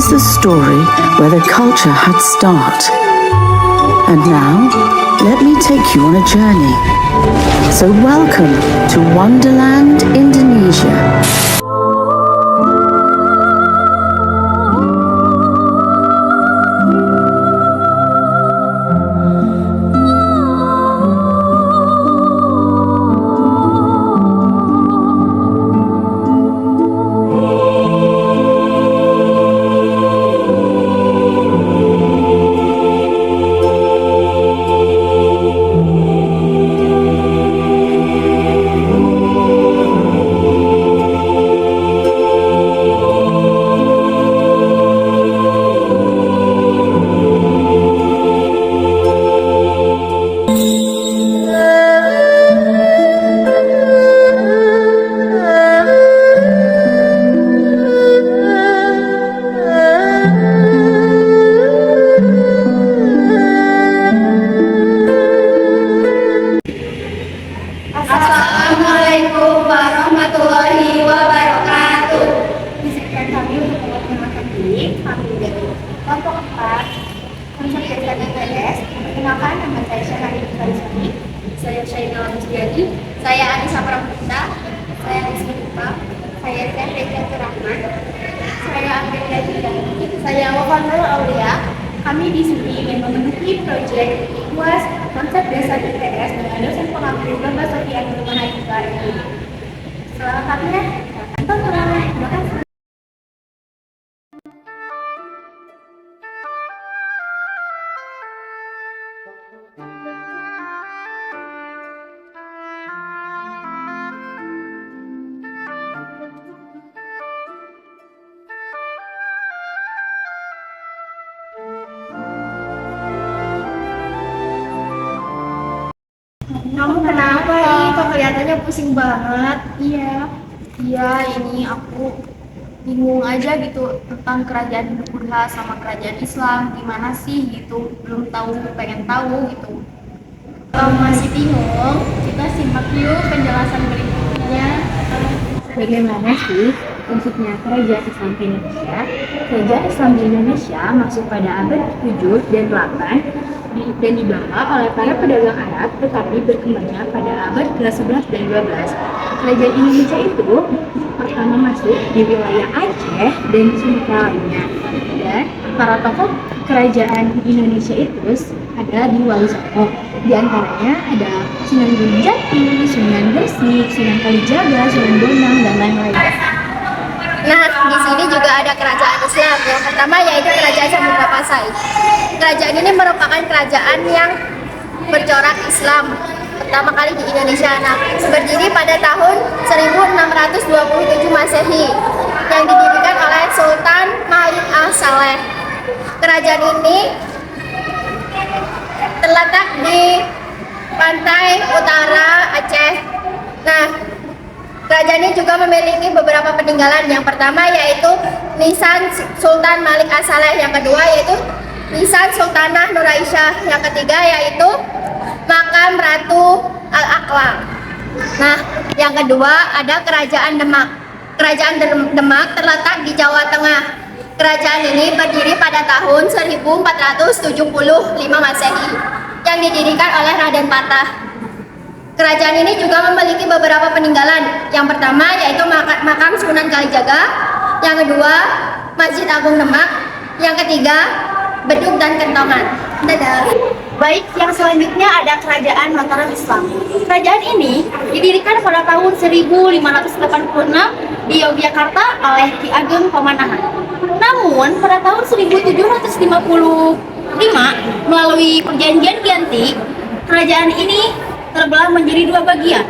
is the story where the culture had start. And now, let me take you on a journey. So welcome to Wonderland, Indonesia. Assalamualaikum warahmatullahi wabarakatuh. Izinkan kami untuk memperkenalkan diri. Kami dari kelompok 4 konsep dasar IPS. Perkenalkan, nama saya Syahrini Karisani. Saya Syainal Musjadi. Saya Anissa Pramukta. Saya Rizky Iqbal. Saya Zahra Rahman. Saya Amelia Jidani. Saya Wafanul Aulia. Kami di sini ingin memenuhi proyek UAS konsep dasar IPS dengan dosen pengampu Bapak Sofian Nurmanayuba ini. Selengkapnya, tonton. Terima kasih. Kamu kenapa nih? Kok kelihatannya pusing banget? Iya, ini aku bingung aja gitu tentang kerajaan Buddha sama kerajaan Islam. Gimana sih gitu? Belum tahu, pengen tahu gitu. Kalau masih bingung, kita simak yuk penjelasan berikutnya. Bagaimana sih prinsipnya kerajaan Islam di Indonesia? Kerajaan Islam di Indonesia masuk pada abad 7 dan 8 dan dibawa oleh para pedagang Arab, tetapi berkembangnya pada abad ke-11 dan 12. Kerajaan Indonesia itu pertama masuk di wilayah Aceh dan Sumatera lainnya. Dan para tokoh kerajaan Indonesia itu ada di Wali Songo. Di antaranya ada Sunan Gunung Jati, Sunan Gresik, Sunan Kalijaga, Sunan Bonang, dan lain-lain. Nah, di sini juga ada kerajaan Islam. Yang pertama yaitu kerajaan Samudra Pasai. Kerajaan ini merupakan kerajaan yang bercorak Islam pertama kali di Indonesia. Nah, berdiri pada tahun 1627 Masehi yang didirikan oleh Sultan Malik As-Saleh. Kerajaan ini terletak di pantai utara Aceh. Nah, kerajaan ini juga memiliki beberapa peninggalan. Yang pertama yaitu nisan Sultan Malik As-Saleh, yang kedua yaitu nisan Sultanah Nur Aisyah, yang ketiga yaitu makam Ratu Al-Aqla. Nah, yang kedua ada kerajaan Demak. Kerajaan Demak terletak di Jawa Tengah. Kerajaan ini berdiri pada tahun 1475 Masehi yang didirikan oleh Raden Patah. Kerajaan ini juga memiliki beberapa peninggalan. Yang pertama yaitu makam Sunan Kalijaga, yang kedua Masjid Agung Demak, yang ketiga beduk dan kentongan. Dadah. Baik, yang selanjutnya ada kerajaan Mataram Islam. Kerajaan ini didirikan pada tahun 1586 di Yogyakarta oleh Ki Ageng Pamanahan. Namun pada tahun 1755 melalui perjanjian Giyanti, kerajaan ini terbelah menjadi dua bagian.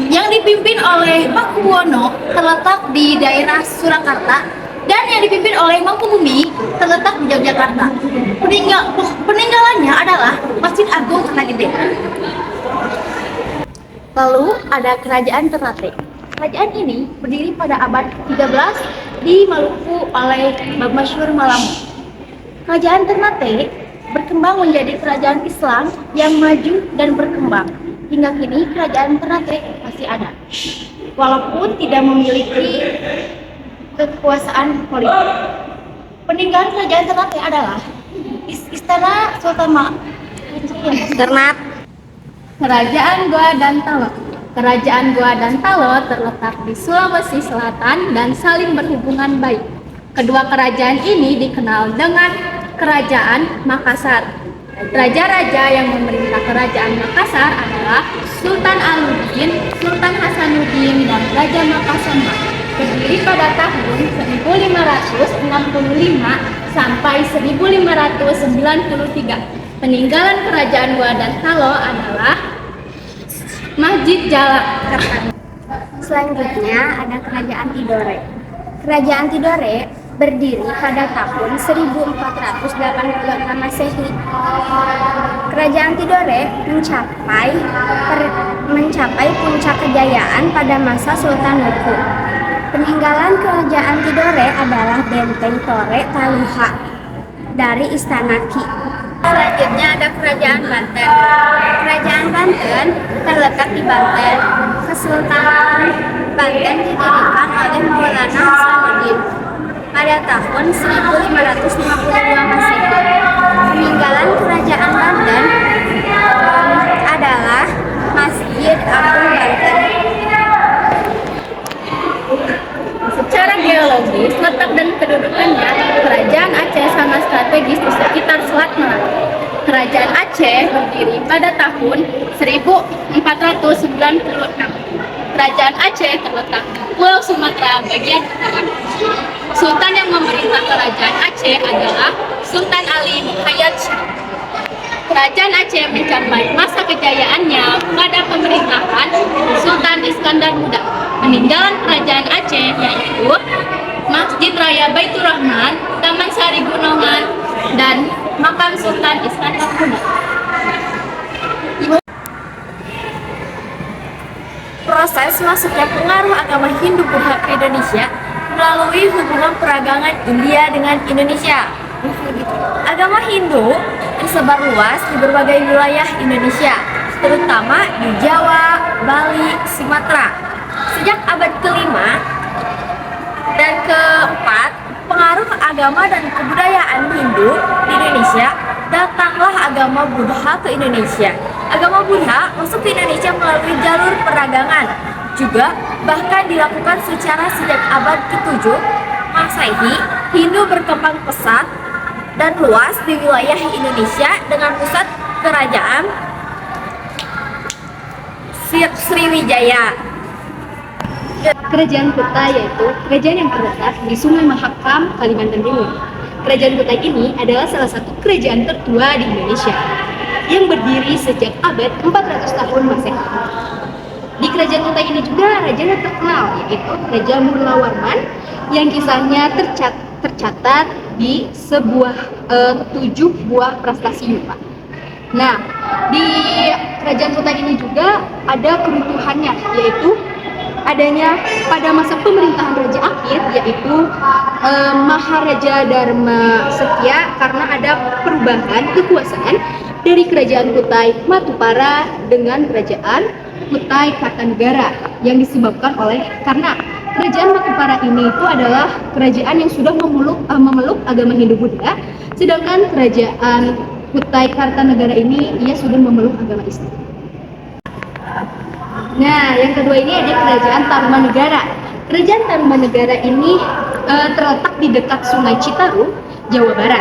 Yang dipimpin oleh Pakuwono terletak di daerah Surakarta dan yang dipimpin oleh Mangkubumi terletak di Yogyakarta. Peninggalannya adalah Masjid Agung Kertanegara. Lalu ada kerajaan Ternate. Kerajaan ini berdiri pada abad 13 di Maluku oleh Masyhur Malamu. Kerajaan Ternate berkembang menjadi kerajaan Islam yang maju dan berkembang. Hingga kini kerajaan Ternate masih ada, walaupun tidak memiliki kekuasaan politik. Peninggalan kerajaan Ternate adalah Istana Sultan Ternate, Kerajaan Goa dan Talo. Kerajaan Goa dan Talo terletak di Sulawesi Selatan dan saling berhubungan baik. Kedua kerajaan ini dikenal dengan Kerajaan Makassar. Raja-raja yang memerintah Kerajaan Makassar adalah Sultan Alauddin, Sultan Hasanuddin, dan Raja Makassar, berdiri pada tahun 1565 sampai 1593. Peninggalan Kerajaan Goa dan Talo adalah Masjid Jalak Kertani. Selanjutnya ada Kerajaan Tidore. Kerajaan Tidore berdiri pada tahun 1486 Masehi. Kerajaan Tidore mencapai puncak kejayaan pada masa Sultan Nuku. Peninggalan Kerajaan Tidore adalah Benteng Tore Taluha dari Istana Ki. Selanjutnya ada Kerajaan Banten. Kerajaan Banten terletak di Banten. Kesultanan Banten didirikan oleh Maulana Hasanuddin pada tahun 1552 Masehi. Peninggalan Kerajaan Banten adalah Masjid Agung Banten. Secara geologis, letak dan kedudukannya, Kerajaan Aceh sangat strategis di sekitar Selat Melaka. Kerajaan Aceh berdiri pada tahun 1496. Kerajaan Aceh terletak di Pulau Sumatera bagian utara. Sultan yang memerintah Kerajaan Aceh adalah Sultan Ali Muhayyad Shah. Kerajaan Aceh mencapai masa kejayaannya pada pemerintahan Sultan Iskandar Muda. Peninggalan Kerajaan Aceh yaitu Masjid Raya Baitur Rahman, Taman Sari Gunungan, dan Makam Sultan Iskandar Muda. Proses masuknya pengaruh agama Hindu-Buddha ke Indonesia melalui hubungan perdagangan India dengan Indonesia. Agama Hindu tersebar luas di berbagai wilayah Indonesia, terutama di Jawa, Bali, Sumatera. Sejak abad ke-5 dan ke-4, pengaruh agama dan kebudayaan Hindu di Indonesia, datanglah agama Buddha ke Indonesia. Agama Buddha masuk ke Indonesia melalui jalur perdagangan, juga bahkan dilakukan secara sejak abad ke-7 Masehi. Hindu berkembang pesat dan luas di wilayah Indonesia dengan pusat kerajaan Sriwijaya. Kerajaan Kutai yaitu kerajaan yang terletak di Sungai Mahakam, Kalimantan Timur. Kerajaan Kutai ini adalah salah satu kerajaan tertua di Indonesia yang berdiri sejak abad 400 tahun Masehi. Di kerajaan Kutai ini juga raja yang terkenal yaitu Raja Murlawarman yang kisahnya tercatat di 7 buah prestasi Yupa. Nah, di kerajaan Kutai ini juga ada keruntuhannya, yaitu adanya pada masa pemerintahan Raja akhir yaitu Maharaja Dharma Setia, karena ada perubahan kekuasaan dari kerajaan Kutai Matupara dengan kerajaan Kutai Kartanegara yang disebabkan oleh karena kerajaan Matupara ini itu adalah kerajaan yang sudah memeluk agama Hindu-Buddha, sedangkan kerajaan Kutai Kartanegara ini ia sudah memeluk agama Islam. Nah, yang kedua ini ada Kerajaan Tarumanegara. Kerajaan Tarumanegara ini terletak di dekat Sungai Citarum, Jawa Barat.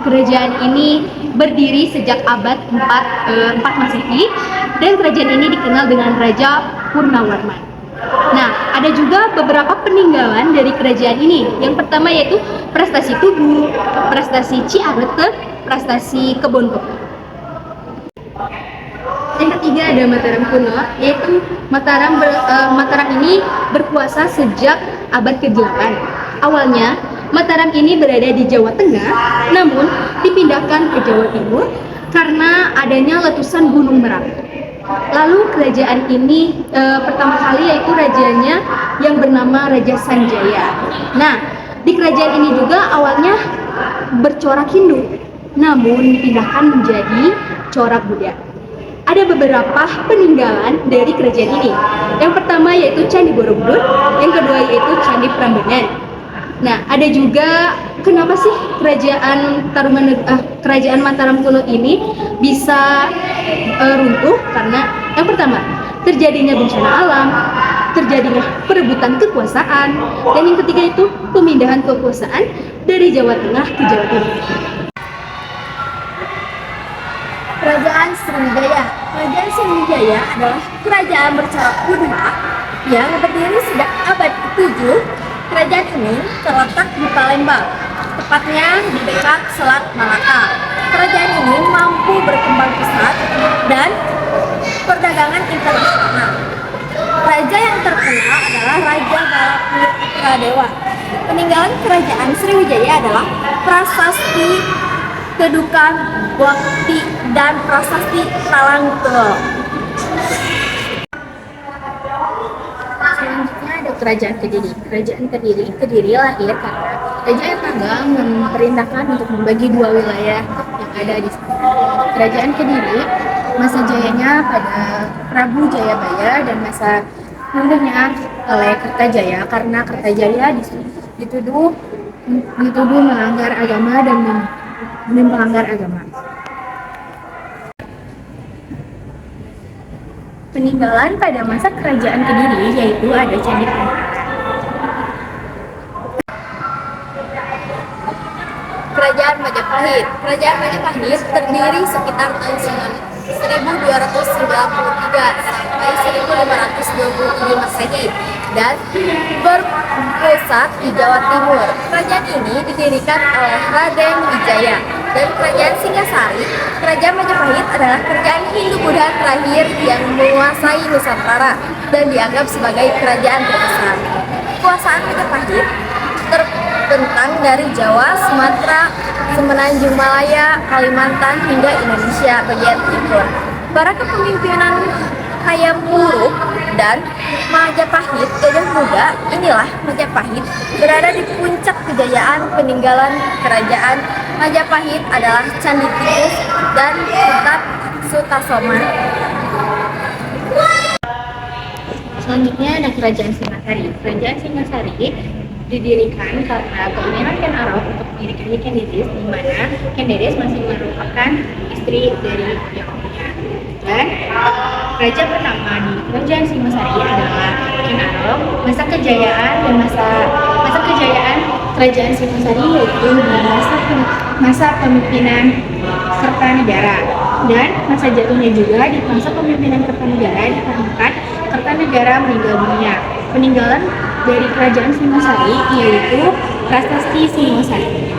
Kerajaan ini berdiri sejak abad 4 Masehi dan kerajaan ini dikenal dengan Raja Purnawarman. Nah, ada juga beberapa peninggalan dari kerajaan ini. Yang pertama yaitu prestasi Tugu, prestasi Ciarete, prestasi Kebonpoko. Yang ketiga ada Mataram kuno, yaitu Mataram ini berkuasa sejak abad ke-8. Awalnya Mataram ini berada di Jawa Tengah, namun dipindahkan ke Jawa Timur karena adanya letusan Gunung Merapi. Lalu kerajaan ini pertama kali yaitu rajanya yang bernama Raja Sanjaya. Nah, di kerajaan ini juga awalnya bercorak Hindu, namun dipindahkan menjadi corak Buddha. Ada beberapa peninggalan dari kerajaan ini. Yang pertama yaitu Candi Borobudur, yang kedua yaitu Candi Prambanan. Nah, ada juga kenapa sih kerajaan Mataram kuno ini bisa runtuh? Karena yang pertama, terjadinya bencana alam, terjadinya perebutan kekuasaan, dan yang ketiga itu pemindahan kekuasaan dari Jawa Tengah ke Jawa Timur. Kerajaan Sriwijaya. Kerajaan Sriwijaya adalah kerajaan bercorak Buddha yang berdiri sejak abad ke-7. Kerajaan ini terletak di Palembang, tepatnya di dekat Selat Malaka. Kerajaan ini mampu berkembang pesat dan perdagangan internasional. Raja yang terkenal adalah Raja Balaputradewa. Peninggalan kerajaan Sriwijaya adalah prasasti Kedukan Bakti dan prasasti Talangtol. Selanjutnya ada Kerajaan Kediri. Kerajaan Kediri lahir karena Raja Erlangga memerintahkan untuk membagi dua wilayah yang ada di sana. Kerajaan Kediri masa jayanya pada Prabu Jayabaya dan masa runtuhnya oleh Kertajaya karena Kertajaya dituduh melanggar agama dan melanggar agama. Peninggalan pada masa kerajaan Kediri yaitu ada Candi Prambanan. Kerajaan Majapahit. Kerajaan Majapahit terdiri sekitar tahun 1293 sampai 1527 Masehi dan berpusat di Jawa Timur. Kerajaan ini didirikan oleh Raden Wijaya. Dan kerajaan Singasari, kerajaan Majapahit adalah kerajaan Hindu-Buddha terakhir yang menguasai Nusantara dan dianggap sebagai kerajaan terbesar. Kekuasaan Majapahit terbentang dari Jawa, Sumatera, Semenanjung Malaya, Kalimantan hingga Indonesia bagian timur. Para kepemimpinan Hayam Wuruk dan Majapahit Gajah Muda, inilah Majapahit berada di puncak kejayaan. Peninggalan kerajaan Majapahit adalah Candi Tikus dan Kitab Sutasoma. Selanjutnya ada Kerajaan Singasari. Kerajaan Singasari didirikan karena keinginan Ken Arok untuk mendirikannya Kendedes, di mana Kendedes masih merupakan istri dari yang punya. Dan raja pertama di Kerajaan Singasari adalah Ken Arok. Masa kejayaan Kerajaan Singasari yaitu di masa pemimpinan Kertanegara, dan masa jatuhnya juga di masa pemimpinan Kertanegara dikarenakan Kertanegara meninggal dunia. Peninggalan dari Kerajaan Singasari yaitu Prasasti Singasari.